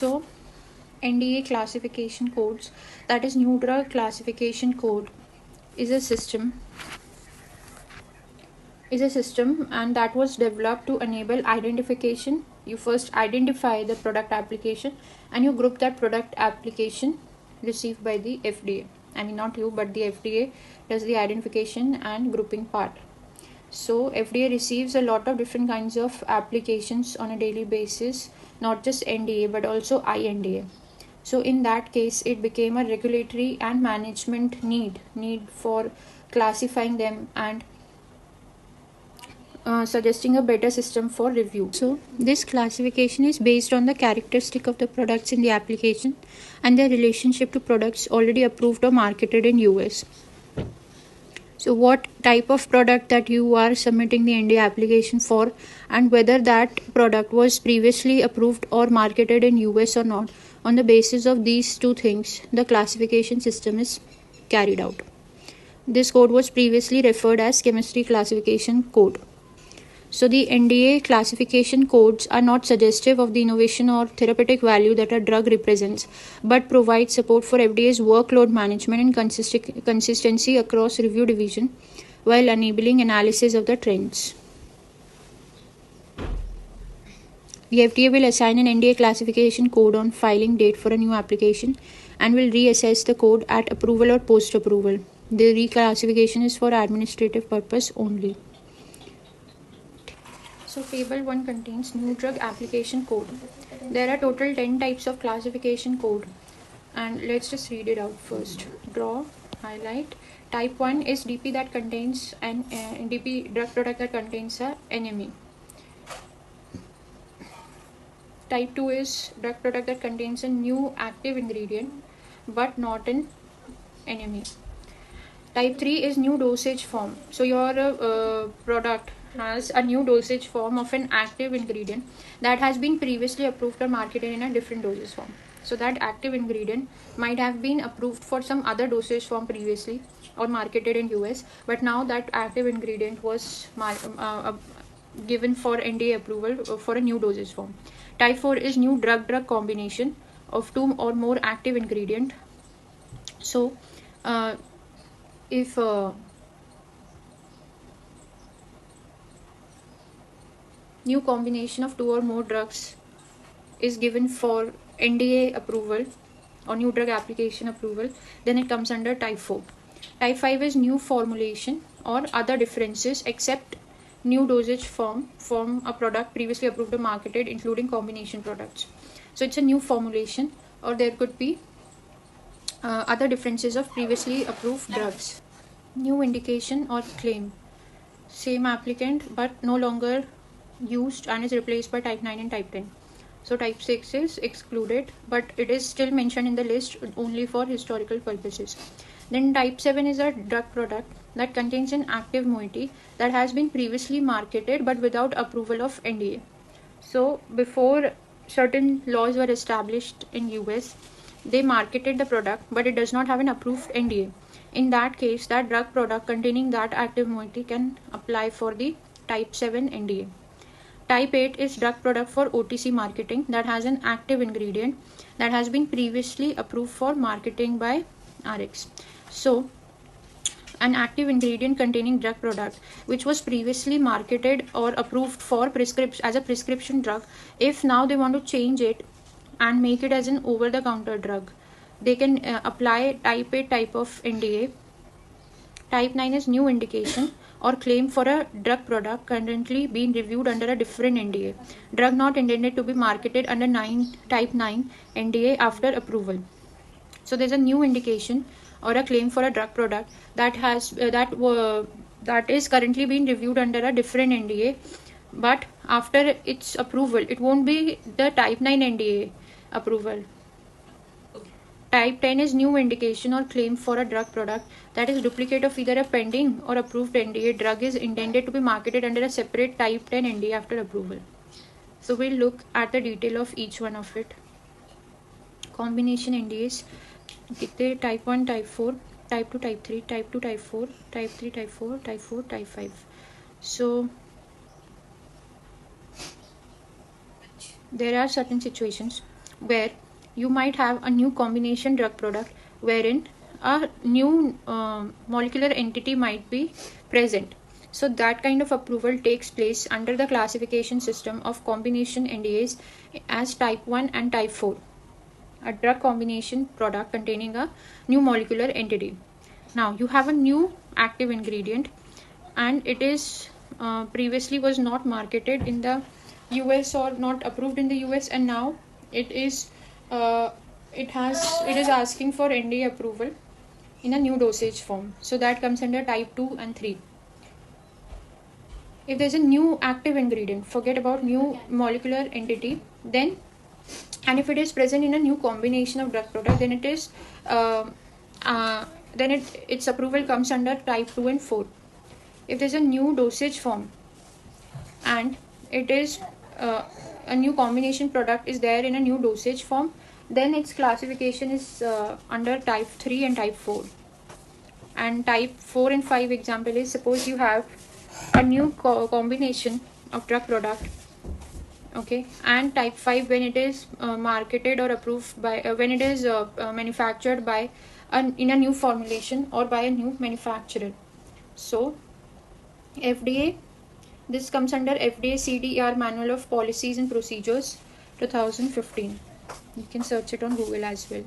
So NDA classification codes, that is new drug classification code, is a system and that was developed to enable identification. You first identify the product application and you group that product application received by the FDA. I mean, not you, but the FDA does the identification and grouping part. So FDA receives a lot of different kinds of applications on a daily basis, not just NDA but also INDA. So in that case, it became a regulatory and management need for classifying them and suggesting a better system for review. So this classification is based on the characteristic of the products in the application and their relationship to products already approved or marketed in US. So what type of product that you are submitting the NDA application for and whether that product was previously approved or marketed in US or not. On the basis of these two things, the classification system is carried out. This code was previously referred as chemistry classification code. So the NDA classification codes are not suggestive of the innovation or therapeutic value that a drug represents, but provide support for FDA's workload management and consistency across review division while enabling analysis of the trends. The FDA will assign an NDA classification code on filing date for a new application and will reassess the code at approval or post-approval. The reclassification is for administrative purpose only. So table 1 contains new drug application code. There are total 10 types of classification code and let's just read it out first. Draw, highlight. Type 1 is DP that contains an DP drug product that contains a NME. Type 2 is drug product that contains a new active ingredient but not an NME. Type 3 is new dosage form. So your product has a new dosage form of an active ingredient that has been previously approved or marketed in a different dosage form. So that active ingredient might have been approved for some other dosage form previously or marketed in US, but now that active ingredient was given for NDA approval for a new dosage form. Type 4 is new drug-drug combination of 2 or more active ingredient. So if new combination of 2 or more drugs is given for NDA approval or new drug application approval, then it comes under type 4. Type 5 is new formulation or other differences except new dosage form from a product previously approved or marketed, including combination products. So it's a new formulation, or there could be other differences of previously approved drugs. New indication or claim. Same applicant but no longer used and is replaced by type 9 and type 10. So type 6 is excluded, but it is still mentioned in the list only for historical purposes. Then type 7 is a drug product that contains an active moiety that has been previously marketed but without approval of NDA. So before certain laws were established in US, they marketed the product but it does not have an approved NDA. In that case, that drug product containing that active moiety can apply for the type 7 NDA. Type 8 is drug product for OTC marketing that has an active ingredient that has been previously approved for marketing by RX. So an active ingredient containing drug product which was previously marketed or approved for prescription as a prescription drug, if now they want to change it and make it as an over-the-counter drug, they can apply type 8 type of NDA. Type 9 is new indication or claim for a drug product currently being reviewed under a different NDA. Drug not intended to be marketed under type 9 NDA after approval. So there's a new indication or a claim for a drug product that is currently being reviewed under a different NDA, but after its approval, it won't be the type 9 NDA approval. Type 10 is new indication or claim for a drug product that is duplicate of either a pending or approved NDA. Drug is intended to be marketed under a separate type 10 NDA after approval. So we'll look at the detail of each one of it. Combination NDAs, type 1, type 4, type 2, type 3, type 2, type 4, type 3, type 4, type 4, type 5. So there are certain situations where you might have a new combination drug product wherein a new molecular entity might be present. So that kind of approval takes place under the classification system of combination NDAs as type 1 and type 4, a drug combination product containing a new molecular entity. Now you have a new active ingredient and it is previously was not marketed in the US or not approved in the US, and now it is it is asking for NDA approval in a new dosage form. So that comes under type 2 and 3. If there's a new active ingredient, forget about new molecular entity, then, and if it is present in a new combination of drug product, then it is then its approval comes under type 2 and 4. If there's a new dosage form and it is a new combination product is there in a new dosage form, then its classification is under type 3 and type 4. And type 4 and 5 example is, suppose you have a new combination of drug product, okay, and type 5 when it is marketed or approved by when it is manufactured by in a new formulation or by a new manufacturer. So FDA, this comes under FDA CDR Manual of Policies and Procedures 2015. You can search it on Google as well.